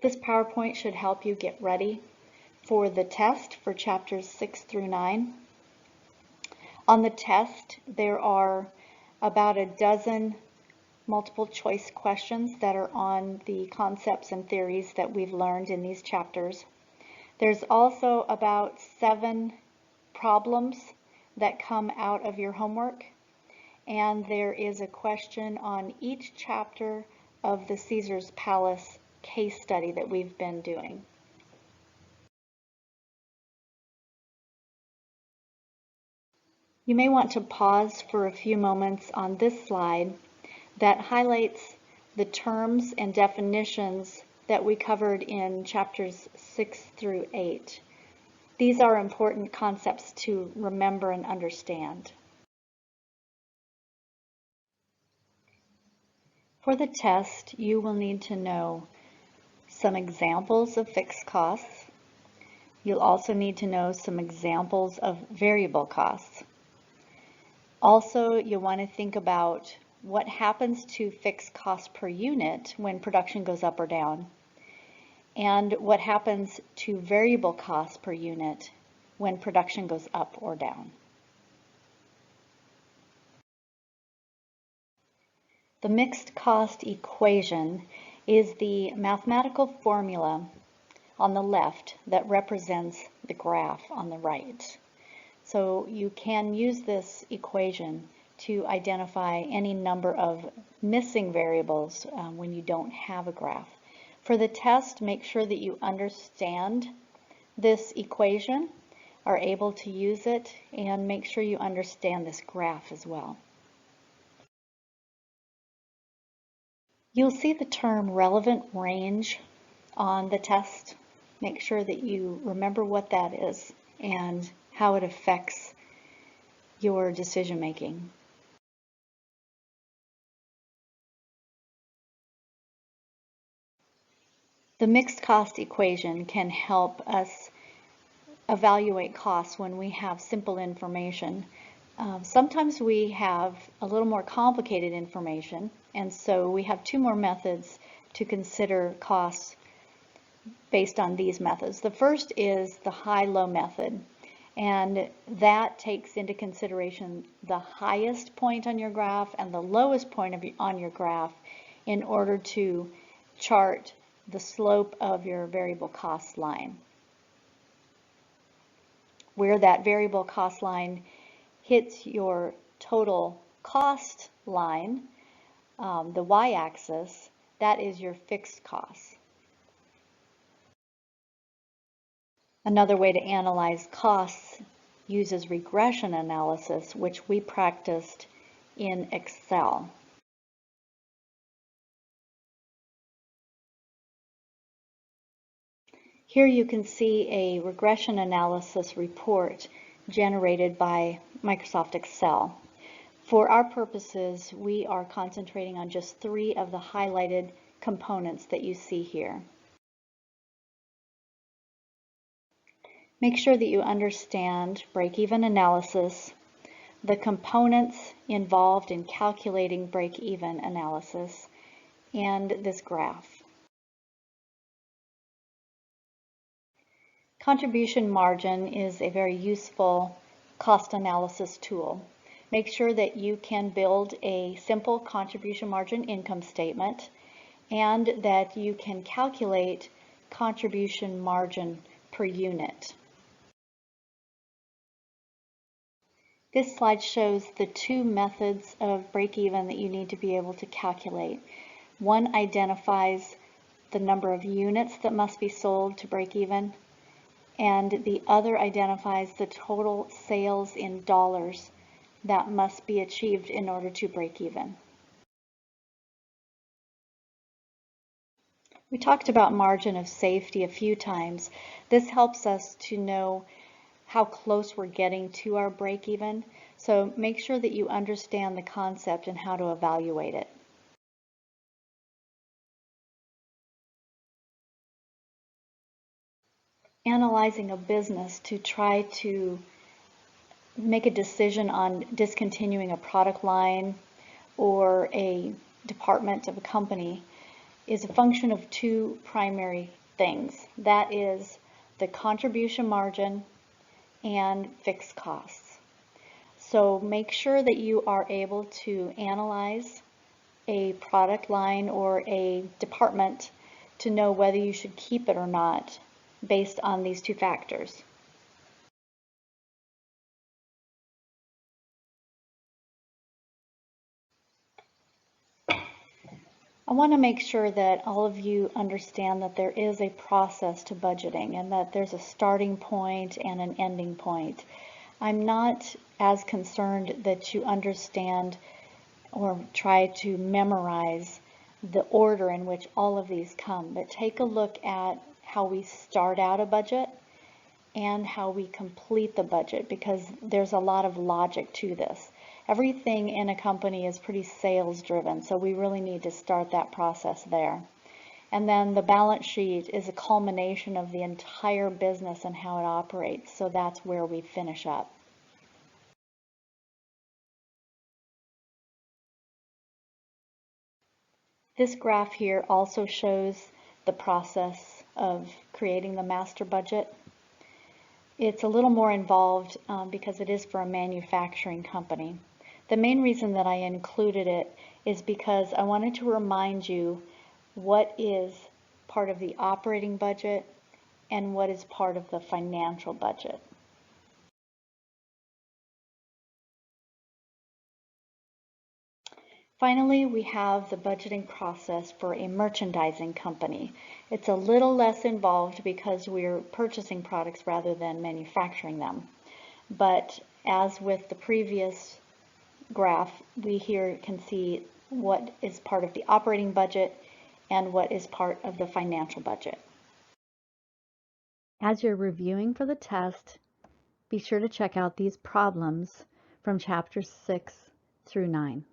This PowerPoint should help you get ready for the test for chapters 6 through 9. On the test, there are about a dozen multiple choice questions that are on the concepts and theories that we've learned in these chapters. There's also about 7 problems that come out of your homework, and there is a question on each chapter of the Caesar's Palace case study that we've been doing. You may want to pause for a few moments on this slide that highlights the terms and definitions that we covered in chapters 6 through 8. These are important concepts to remember and understand. For the test, you will need to know some examples of fixed costs. You'll also need to know some examples of variable costs. Also, you'll want to think about what happens to fixed cost per unit when production goes up or down, and what happens to variable costs per unit when production goes up or down. The mixed cost equation is the mathematical formula on the left that represents the graph on the right. So you can use this equation to identify any number of missing variables when you don't have a graph. For the test, make sure that you understand this equation, are able to use it, and make sure you understand this graph as well. You'll see the term relevant range on the test. Make sure that you remember what that is and how it affects your decision making. The mixed cost equation can help us evaluate costs when we have simple information. Sometimes we have a little more complicated information, and so we have 2 more methods to consider costs based on these methods. The first is the high-low method, and that takes into consideration the highest point on your graph and the lowest point on your graph in order to chart the slope of your variable cost line. Where that variable cost line hits your total cost line, the y-axis, that is your fixed costs. Another way to analyze costs uses regression analysis, which we practiced in Excel. Here you can see a regression analysis report generated by Microsoft Excel. For our purposes, we are concentrating on just 3 of the highlighted components that you see here. Make sure that you understand break-even analysis, the components involved in calculating break-even analysis, and this graph. Contribution margin is a very useful cost analysis tool. Make sure that you can build a simple contribution margin income statement and that you can calculate contribution margin per unit. This slide shows the 2 methods of break-even that you need to be able to calculate. One identifies the number of units that must be sold to break even, and the other identifies the total sales in dollars that must be achieved in order to break even. We talked about margin of safety a few times. This helps us to know how close we're getting to our break even. So make sure that you understand the concept and how to evaluate it. Analyzing a business to try to make a decision on discontinuing a product line or a department of a company, is a function of two primary things. That is the contribution margin and fixed costs. So make sure that you are able to analyze a product line or a department to know whether you should keep it or not based on these two factors. I want to make sure that all of you understand that there is a process to budgeting and that there's a starting point and an ending point. I'm not as concerned that you understand or try to memorize the order in which all of these come, but take a look at how we start out a budget and how we complete the budget, because there's a lot of logic to this. Everything in a company is pretty sales driven, so we really need to start that process there. And then the balance sheet is a culmination of the entire business and how it operates, so that's where we finish up. This graph here also shows the process of creating the master budget. It's a little more involved because it is for a manufacturing company. The main reason that I included it is because I wanted to remind you what is part of the operating budget and what is part of the financial budget. Finally, we have the budgeting process for a merchandising company. It's a little less involved because we're purchasing products rather than manufacturing them. But as with the previous graph, we here can see what is part of the operating budget and what is part of the financial budget. As you're reviewing for the test, be sure to check out these problems from chapters 6 through 9.